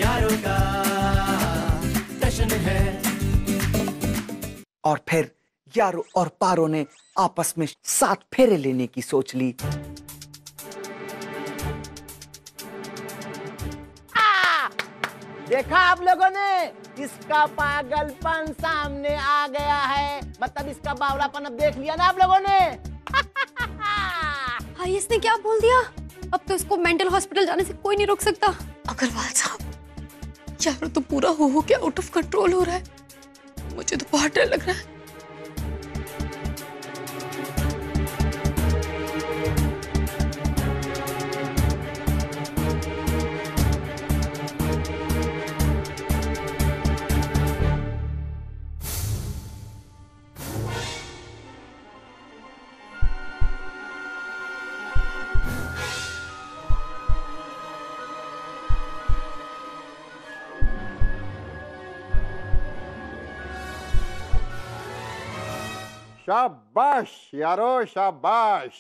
यारों का जश्न है। और फिर यारो और पारो ने आपस में 7 फेरे लेने की सोच ली। देखा आप लोगों ने, इसका पागलपन सामने आ गया है। मतलब इसका बावलापन अब देख लिया ना आप लोगों ने। हाँ, इसने क्या बोल दिया? अब तो इसको मेंटल हॉस्पिटल जाने से कोई नहीं रोक सकता। अग्रवाल साहब, यारो तो पूरा हो के आउट ऑफ कंट्रोल हो रहा है। मुझे तो बहुत डर लग रहा है। शाबाश यारो, शाबाश।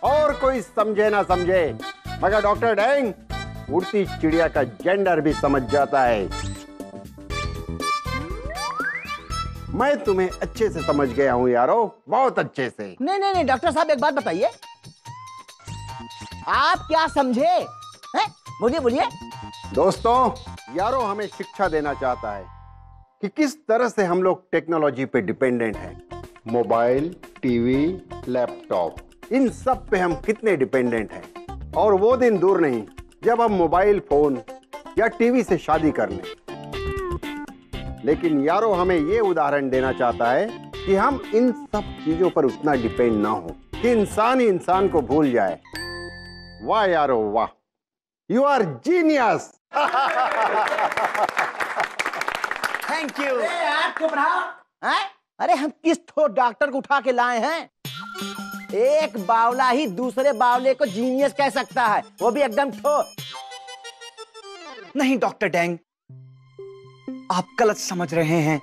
और कोई समझे ना समझे, मगर डॉक्टर डैंग उड़ती चिड़िया का जेंडर भी समझ जाता है। मैं तुम्हें अच्छे से समझ गया हूं यारो, बहुत अच्छे से। नहीं डॉक्टर साहब, एक बात बताइए, आप क्या समझे हैं? बोलिए बोलिए। दोस्तों, यारो हमें शिक्षा देना चाहता है कि किस तरह से हम लोग टेक्नोलॉजी पे डिपेंडेंट हैं। मोबाइल, टीवी, लैपटॉप, इन सब पे हम कितने डिपेंडेंट हैं। और वो दिन दूर नहीं जब हम मोबाइल फोन या टीवी से शादी कर लें। लेकिन यारो हमें ये उदाहरण देना चाहता है कि हम इन सब चीजों पर उतना डिपेंड ना हो कि इंसान ही इंसान को भूल जाए। वाह यारो वाह, you are genius. Thank you. अरे हम किस ठो डॉक्टर को उठा के लाए हैं? एक बावला ही दूसरे बावले को जीनियस कह सकता है, वो भी एकदम ठो। नहीं डॉक्टर डैंग, आप गलत समझ रहे हैं।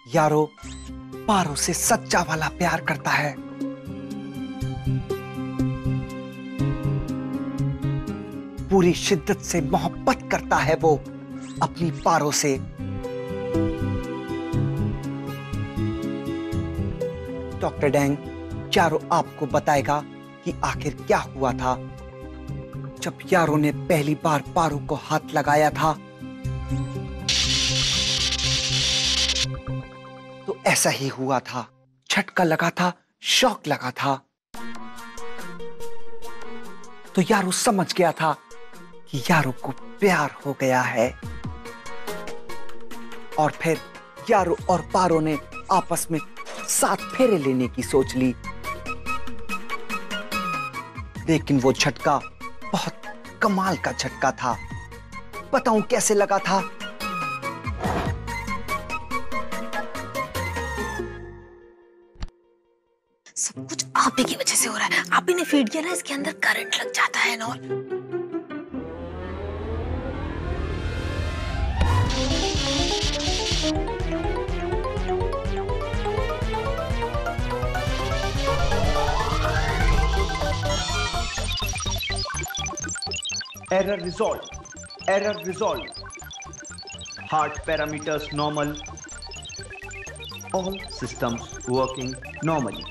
यारो पारो से सच्चा वाला प्यार करता है। पूरी शिद्दत से मोहब्बत करता है वो अपनी पारो से। डॉक्टर डैंग यारो आपको बताएगा कि आखिर क्या हुआ था जब यारो ने पहली बार पारो को हाथ लगाया था। तो ऐसा ही हुआ था, झटका लगा था, शॉक लगा था। तो यारो समझ गया था कि यारो को प्यार हो गया है। और फिर यारो और पारो ने आपस में 7 फेरे लेने की सोच ली। लेकिन वो झटका बहुत कमाल का झटका था। बताऊं कैसे लगा था? सब कुछ आप ही की वजह से हो रहा है। आप ही ने फीड किया ना, इसके अंदर करंट लग जाता है ना। Error resolved. Error resolved. Heart parameters normal. All systems working normally.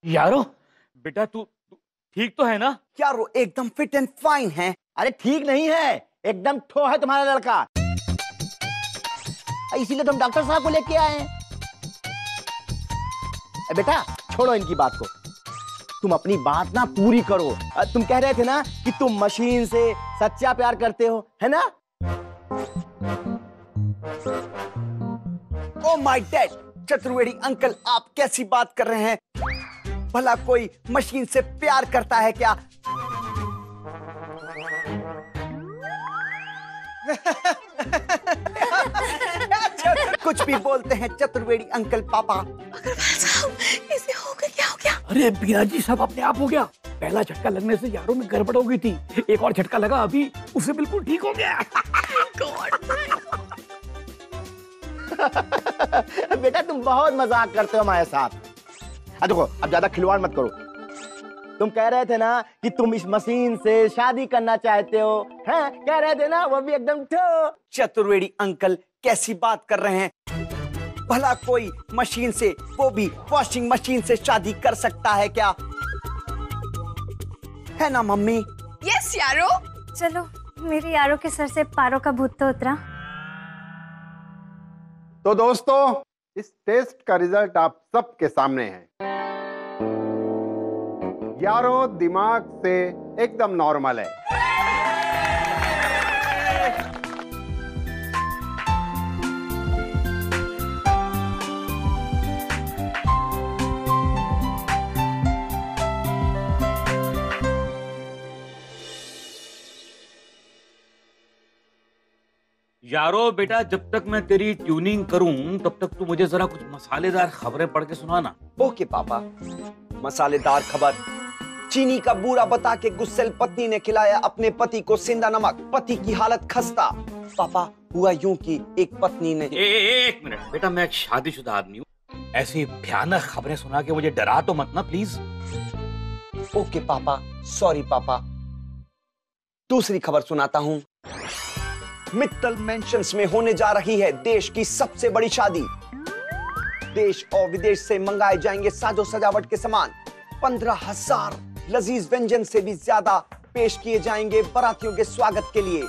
यारो बेटा, तू ठीक तो है ना? यारो एकदम फिट एंड फाइन है। अरे ठीक नहीं है, एकदम ठो है तुम्हारा लड़का। इसीलिए तुम डॉक्टर साहब को लेके आए हैं। बेटा छोड़ो इनकी बात को, तुम अपनी बात ना पूरी करो। तुम कह रहे थे ना कि तुम मशीन से सच्चा प्यार करते हो, है ना? Oh my dad, Chaturvedi uncle, आप कैसी बात कर रहे हैं? भला कोई मशीन से प्यार करता है क्या? कुछ भी बोलते हैं चतुर्वेदी अंकल पापा। अग्रवाल साहब, इसे हो गया, क्या हो गया? अरे बीना जी, सब अपने आप हो गया। पहला झटका लगने से यारों में गड़बड़ हो गई थी, एक और झटका लगा अभी, उससे बिल्कुल ठीक हो गया। बेटा तुम बहुत मजाक करते हो हमारे साथ। देखो अब ज्यादा खिलवाड़ मत करो। तुम कह रहे थे ना कि तुम इस मशीन से शादी करना चाहते हो, हैं? कह रहे थे ना, वो भी एकदम ठो। चतुर्वेदी अंकल कैसी बात कर रहे हैं? भला कोई मशीन से, वो भी वॉशिंग मशीन से शादी कर सकता है क्या? है ना मम्मी? यस यारो। चलो मेरे यारों के सर से पारों का भूत तो उतरा। तो दोस्तों, इस टेस्ट का रिजल्ट आप सबके सामने है। यारो दिमाग से एकदम नॉर्मल है। यारो बेटा, जब तक मैं तेरी ट्यूनिंग करूं तब तक तू मुझे जरा कुछ मसालेदार खबरें पढ़ के सुनाना। ओके पापा। मसालेदार खबर। चीनी का बूरा बता के गुस्सेल पत्नी ने खिलाया अपने पति को सिंधा नमक, पति की हालत खस्ता। पापा हुआ यूं कि एक पत्नी ने एक मिनट बेटा, मैं एक शादीशुदा आदमी हूँ, ऐसी भयानक खबरें सुना के मुझे डरा तो मत ना प्लीज। ओके पापा, सॉरी पापा। दूसरी खबर सुनाता हूँ। मित्तल मेंशंस में होने जा रही है देश की सबसे बड़ी शादी। देश और विदेश से मंगाए जाएंगे साजो सजावट के सामान। 15,000 लजीज व्यंजन से भी ज्यादा पेश किए जाएंगे बारातियों के स्वागत के लिए।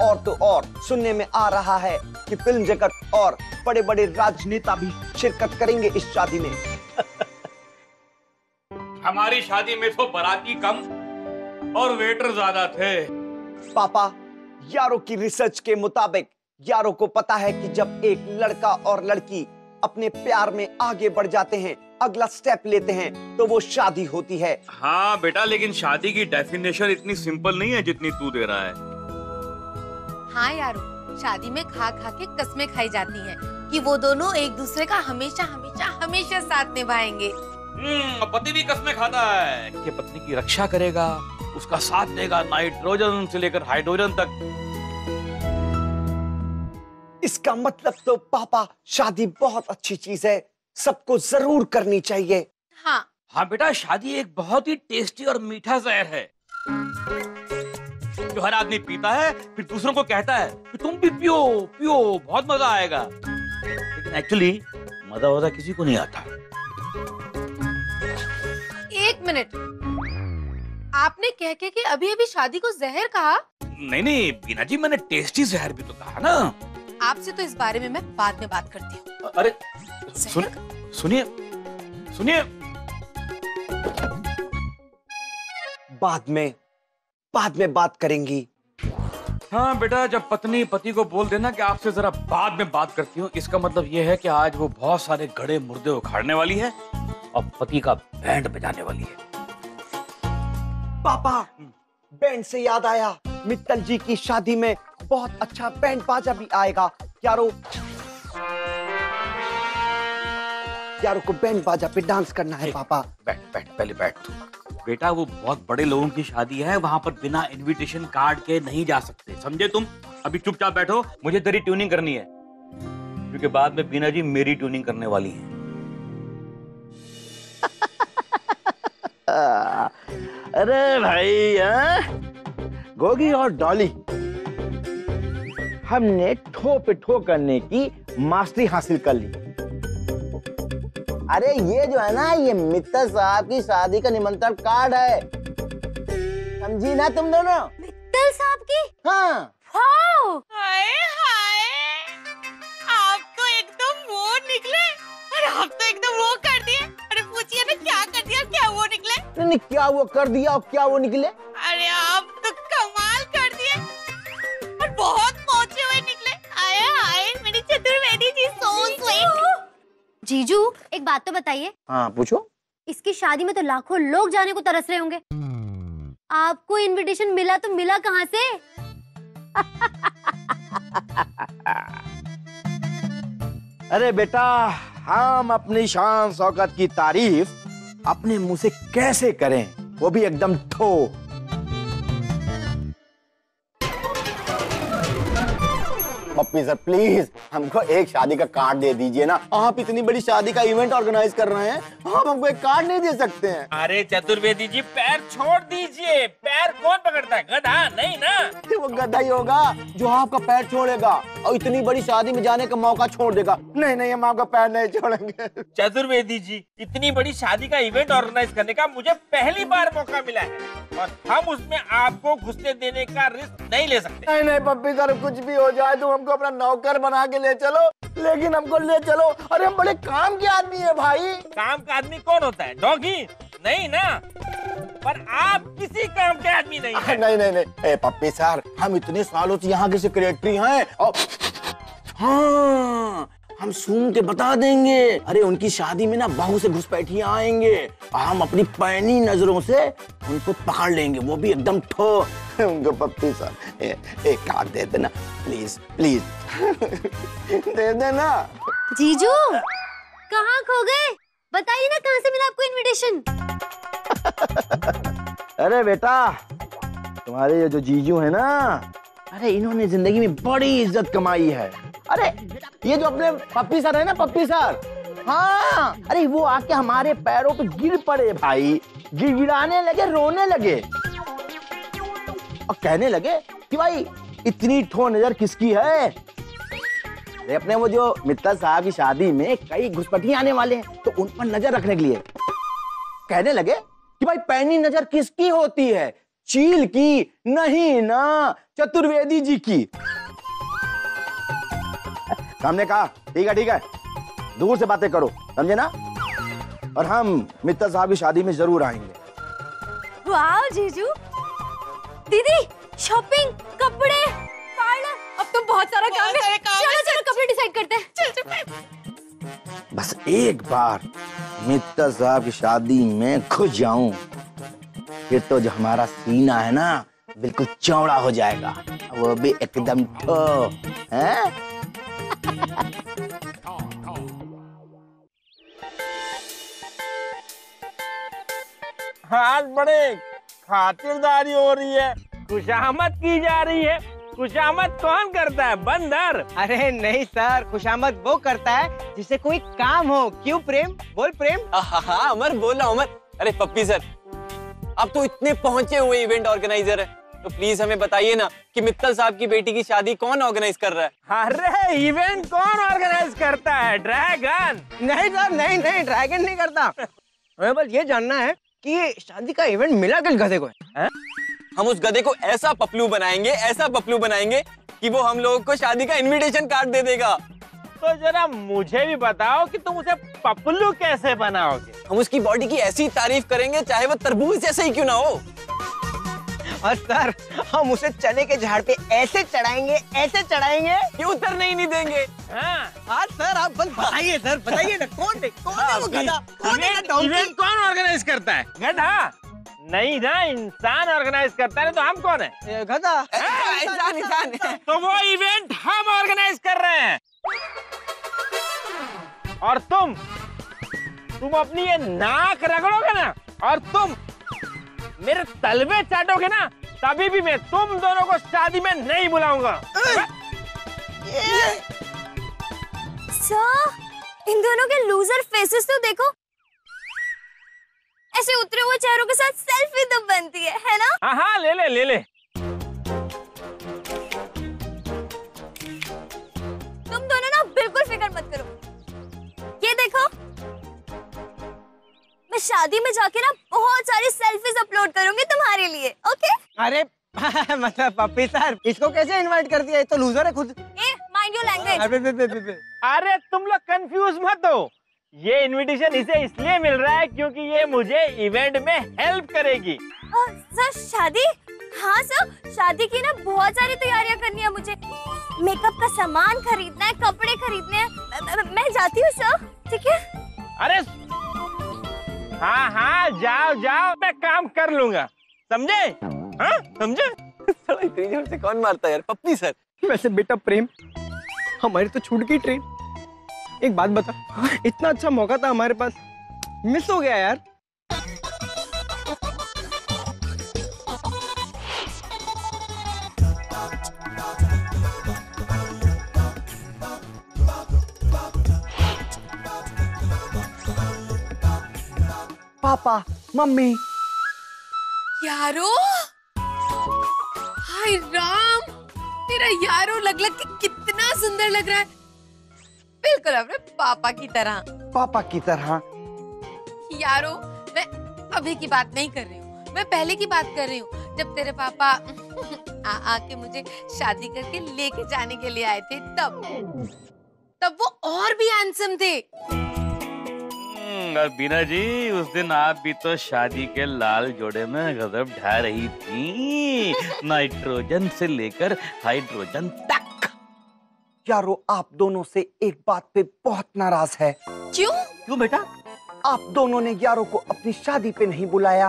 और तो और सुनने में आ रहा है कि फिल्म जगत और बड़े बड़े राजनेता भी शिरकत करेंगे इस शादी में। हमारी शादी में तो बाराती कम और वेटर ज्यादा थे। पापा, यारों की रिसर्च के मुताबिक यारों को पता है कि जब एक लड़का और लड़की अपने प्यार में आगे बढ़ जाते हैं, अगला स्टेप लेते हैं, तो वो शादी होती है। हाँ बेटा, लेकिन शादी की डेफिनेशन इतनी सिंपल नहीं है जितनी तू दे रहा है। हाँ यारो, शादी में खा खा के कस्में खाई जाती हैं कि वो दोनों एक दूसरे का हमेशा हमेशा हमेशा साथ निभाएंगे। पति भी कसमें खाता है कि पत्नी की रक्षा करेगा, उसका साथ देगा नाइट्रोजन से लेकर हाइड्रोजन तक। इसका मतलब तो पापा शादी बहुत अच्छी चीज है, सबको जरूर करनी चाहिए। हाँ बेटा, शादी एक बहुत ही टेस्टी और मीठा जहर है जो हर आदमी पीता है, फिर दूसरों को कहता है कि तुम भी पियो पियो, बहुत मजा आएगा। लेकिन एक्चुअली मजा किसी को नहीं आता। एक मिनट, आपने कह के कि अभी अभी शादी को जहर कहा? नहीं बीना जी, मैंने टेस्टी जहर भी तो कहा ना। आपसे तो इस बारे में मैं बाद में बात करती हूँ। अरे सुनिए बाद में बात करेंगी। हाँ बेटा, जब पत्नी पति को बोल देना कि आपसे जरा बाद में बात करती हूँ, इसका मतलब ये है कि आज वो बहुत सारे गड़े मुर्दे उखाड़ने वाली है और पति का बैंड बजाने वाली है। पापा, बैंड से याद आया, मित्तल जी की शादी में बहुत अच्छा बैंड बाजा भी आएगा। यारों को बैंड बाजा पे डांस करना है। पापा पहले बैठ तू। बेटा, वो बहुत बड़े लोगों की शादी है, वहां पर बिना इनविटेशन कार्ड के नहीं जा सकते, समझे तुम? अभी चुपचाप बैठो, मुझे तेरी ट्यूनिंग करनी है, क्योंकि बाद में बीना जी मेरी ट्यूनिंग करने वाली है। अरे भाई, गोगी और डॉली, हमने ठो पे ठो करने की मास्टरी हासिल कर ली। अरे ये जो है ना, ये मित्तल साहब की शादी का निमंत्रण कार्ड है, समझी ना तुम दोनों? मित्तल साहब की? हाँ। वाओ! हाय हाय, आप तो एकदम वो निकले। अरे आप तो एकदम वो कर दिए। अरे पूछिए ना, क्या कर दिया, क्या वो निकले? नहीं, क्या वो कर दिया और क्या वो निकले? अरे आप तो कमाल कर दिए और बहुत पहुंचे हुए निकले। आए हाय मेरी चतुर्वेदी जी, सो स्वीट। जीजू, एक बात तो बताइए। हाँ पूछो। इसकी शादी में तो लाखों लोग जाने को तरस रहे होंगे, आपको इनविटेशन मिला तो मिला कहाँ से? अरे बेटा, हम अपनी शान शौकत की तारीफ अपने मुंह से कैसे करें, वो भी एकदम ठो। पप्पी सर प्लीज, हमको एक शादी का कार्ड दे दीजिए ना। आप इतनी बड़ी शादी का इवेंट ऑर्गेनाइज कर रहे हैं, आप हमको एक कार्ड नहीं दे सकते हैं? अरे चतुर्वेदी जी, पैर छोड़ दीजिए। पैर कौन पकड़ता है, गधा नहीं ना? वो गधा ही होगा जो आपका पैर छोड़ेगा और इतनी बड़ी शादी में जाने का मौका छोड़ देगा। नहीं नहीं, हम आपका पैर नहीं छोड़ेंगे। चतुर्वेदी जी, इतनी बड़ी शादी का इवेंट ऑर्गेनाइज करने का मुझे पहली बार मौका मिला है और हम उसमें आपको घुसने देने का रिस्क नहीं ले सकते। नहीं नहीं पप्पी सर, कुछ भी हो जाए तुम हमको अपना नौकर बना के ले चलो, लेकिन हमको ले चलो। अरे हम बड़े काम के आदमी है भाई। काम का आदमी कौन होता है, डॉगी? नहीं ना, पर आप किसी काम के आदमी नहीं हैं। नहीं नहीं नहीं, पप्पी सर, हम इतने सालों से यहाँ के सेक्रेटरी हैं और हाँ, हम सूंघ के बता देंगे। अरे उनकी शादी में ना बहू से घुसपैठियां आएंगे और हम अपनी पैनी नजरों से उनको पकड़ लेंगे, वो भी एकदम ठो। उनको पप्पी सर एक कार्ड दे देना प्लीज प्लीज। दे देना। जीजू कहाँ खो गए? बताइए ना कहाँ से मिला आपको इनविटेशन? अरे बेटा, तुम्हारे ये जो जीजू है ना, अरे इन्होंने जिंदगी में बड़ी इज्जत कमाई है। अरे ये जो अपने पप्पी सर है ना, पप्पी सर, हाँ, अरे वो आके हमारे पैरों पे गिर पड़े भाई, गिड़गिड़ाने लगे, रोने लगे और कहने लगे कि भाई इतनी ठो नजर किसकी है? अरे अपने वो जो मित्तल साहब की शादी में कई घुसपैठियां आने वाले हैं, तो उन पर नजर रखने के लिए कहने लगे कि भाई पैनी नजर किसकी होती है? चील की नहीं ना, चतुर्वेदी जी की। हमने कहा ठीक है, दूर से बातें करो, समझे ना? और हम मित्तल साहब की शादी में जरूर आएंगे। वाह जीजू, दीदी शॉपिंग, कपड़े, पार्लर, अब तो बहुत सारा काम है। चलो चलो कपड़े डिसाइड करते हैं। चल चल। बस एक बार मित्तल साहब की शादी में घुस जाऊं, फिर तो जो हमारा सीना है ना बिल्कुल चौड़ा हो जाएगा, वो भी एकदम ठो है। आज बड़े खातिरदारी हो रही है, खुशामद की जा रही है। खुशामद कौन करता है, बंदर? अरे नहीं सर, खुशामद वो करता है जिसे कोई काम हो। क्यों प्रेम? बोल प्रेम। हाँ अमर, बोला अमर। अरे पप्पी सर, अब तो इतने पहुंचे हुए इवेंट ऑर्गेनाइजर है, तो प्लीज हमें बताइए ना कि मित्तल साहब की बेटी की शादी कौन ऑर्गेनाइज कर रहा है? अरे इवेंट कौन ऑर्गेनाइज करता है? ड्रैगन? नहीं सर, नहीं नहीं, ड्रैगन नहीं करता। हमें बस ये जानना है कि शादी का इवेंट मिला किस गधे को है? हम उस गधे को ऐसा पपलू बनाएंगे कि वो हम लोगों को शादी का इनविटेशन कार्ड दे देगा। तो जरा मुझे भी बताओ कि तुम उसे पपलू कैसे बनाओगे? हम उसकी बॉडी की ऐसी तारीफ करेंगे चाहे वो तरबूज जैसे ही क्यों ना हो। और सर, हम उसे चने के झाड़ पे ऐसे चढ़ाएंगे कि उतरने ही नहीं देंगे। हाँ सर, आप बस बताइए सर, बताइए ना कौन है वो गधा? इवेंट कौन ऑर्गेनाइज करता है? गधा नहीं ना, इंसान ऑर्गेनाइज करता है। तो हम कौन है? गधा। इंसान। तो वो इवेंट हम ऑर्गेनाइज कर रहे हैं और तुम अपनी ये नाक रगड़ोगे ना और तुम मेरे तलवे चाटोगे ना, तभी भी मैं तुम दोनों को शादी में नहीं बुलाऊंगा। सर, इन दोनों के लूजर फेसेस तो देखो, ऐसे उतरे हुए चेहरों के साथ सेल्फी तो बनती है ना? हाँ, ले ले। तुम दोनों ना बिल्कुल फिक्र मत करो, ये देखो, मैं शादी में जाके ना बहुत सारी सेल्फीज अपलोड करूंगी तुम्हारे लिए, ओके? अरे मतलब पप्पी सर, इसको कैसे इनवाइट कर दिया? ये तो लूजर है खुद। Mind your language. अरे तुम लोग कंफ्यूज मत हो, ये इनविटेशन इसे इसलिए मिल रहा है क्योंकि ये मुझे इवेंट में हेल्प करेगी। सर शादी? हाँ सर, शादी की ना बहुत सारी तैयारियां करनी है मुझे, मेकअप का सामान खरीदना है, कपड़े खरीदने हैं। मैं जाती हूँ सर, ठीक है? अरे हाँ, जाओ, मैं काम कर लूंगा, समझे? हाँ, समझे? इतनी जोर से कौन मारता है यार, पप्पी सर? वैसे बेटा प्रेम, हमारी तो छूट गई ट्रेन। एक बात बता, इतना अच्छा मौका था हमारे पास, मिस हो गया यार। पापा, मम्मी। यारो, हाय राम, मेरा यारो लग लग के कितना सुंदर लग रहा है, बिल्कुल अपने पापा की तरह। पापा की तरह? यारो, मैं अभी की बात नहीं कर रही हूँ, मैं पहले की बात कर रही हूँ, जब तेरे पापा आके मुझे शादी करके लेके जाने के लिए आए थे, तब वो और भी हैंडसम थे। और बीना जी, उस दिन आप भी तो शादी के लाल जोड़े में गजब ढा रही थी, नाइट्रोजन से लेकर हाइड्रोजन तक। यारो, आप दोनों से एक बात पे बहुत नाराज है। क्यों? क्यों बेटा? आप दोनों ने यारो को अपनी शादी पे नहीं बुलाया।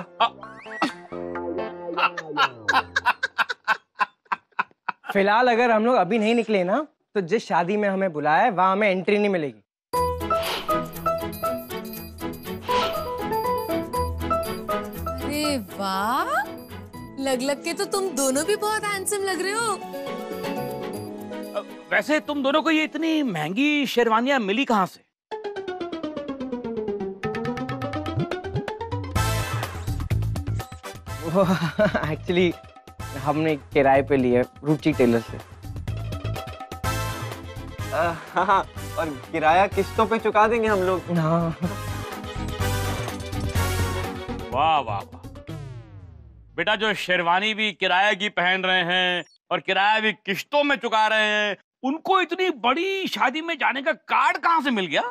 फिलहाल अगर हम लोग अभी नहीं निकले ना, तो जिस शादी में हमें बुलाया है वहां हमें एंट्री नहीं मिलेगी। अरे वाह, लग के तो तुम दोनों भी बहुत हैंडसम लग रहे हो। वैसे तुम दोनों को ये इतनी महंगी शेरवानियां मिली कहाँ से? एक्चुअली हमने किराए पे लिया रुचि टेलर से। हाँ, और किराया किस्तों पे चुका देंगे हम लोग। हाँ। वाह वाह वाह बेटा, जो शेरवानी भी किराए की पहन रहे हैं और किराया भी किस्तों में चुका रहे हैं, उनको इतनी बड़ी शादी में जाने का कार्ड कहाँ से मिल गया?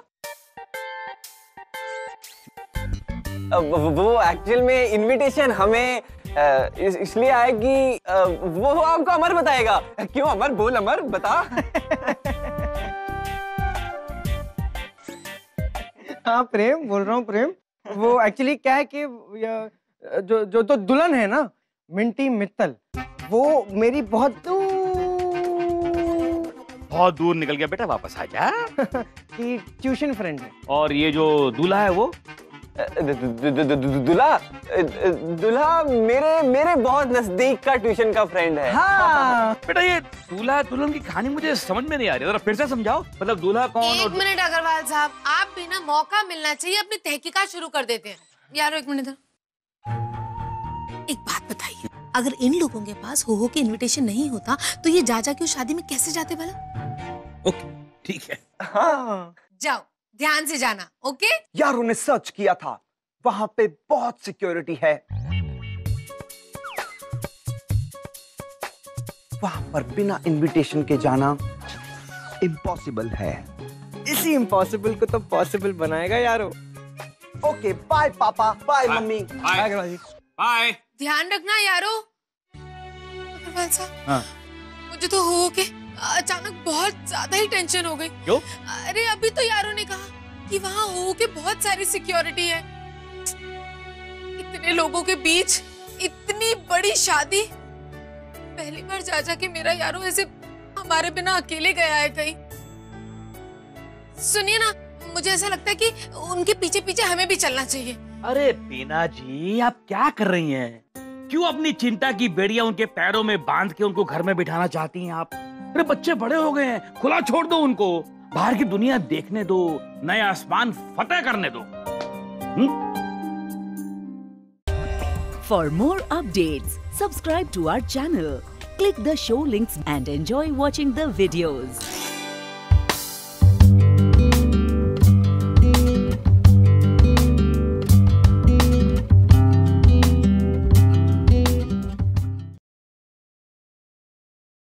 वो एक्चुअल में इनविटेशन हमें इसलिए आया कि वो आपको अमर बताएगा। क्यों अमर? बोल अमर, बता। हाँ प्रेम, बोल रहा हूँ प्रेम। वो एक्चुअली क्या है कि जो तो दुल्हन है ना, मिंटी मित्तल, वो मेरी बहुत दूर निकल गया बेटा, वापस आ जा। की ट्यूशन फ्रेंड है। और ये जो दूल्हा है वो? दूल्हा मेरे बहुत नजदीक का ट्यूशन का फ्रेंड है। हाँ। बेटा, ये दूल्हा दुल्हन की कहानी मुझे समझ में नहीं आ रही, जरा फिर से समझाओ। मतलब दूल्हा कौन? एक मिनट अग्रवाल साहब, आप भी ना मौका मिलना चाहिए, अपनी तहकीकात शुरू कर देते हैं। यार एक मिनट, एक बात बताइए, अगर इन लोगों के पास हो के इनविटेशन नहीं होता तो ये जा के उस शादी में कैसे जाते भला? ओके ठीक है। हाँ। जाओ, ध्यान से जाना, ओके? यारों ने सर्च किया था, वहां पे बहुत सिक्योरिटी है। वहां पर बिना इनविटेशन के जाना इम्पॉसिबल है। इसी इम्पॉसिबल को तो पॉसिबल बनाएगा यारो। ओके, बाय पापा, बाय मम्मी। Bye bye. ध्यान रखना यारो। अग्रवाल साहब, हाँ। मुझे तो हो के अचानक बहुत ज्यादा ही टेंशन हो गई। क्यों? अरे अभी तो यारों ने कहा कि वहाँ हो के बहुत सारी सिक्योरिटी है। इतने लोगों के बीच इतनी बड़ी शादी, पहली बार जा के मेरा यारो ऐसे हमारे बिना अकेले गया है कहीं। सुनिए ना, मुझे ऐसा लगता है कि उनके पीछे पीछे हमें भी चलना चाहिए। अरे बीना जी, आप क्या कर रही हैं? क्यों अपनी चिंता की बेड़ियां उनके पैरों में बांध के उनको घर में बिठाना चाहती हैं आप? अरे बच्चे बड़े हो गए हैं, खुला छोड़ दो उनको, बाहर की दुनिया देखने दो, नए आसमान फतेह करने दो। For more updates, subscribe to our channel, click the show links and enjoy watching the videos.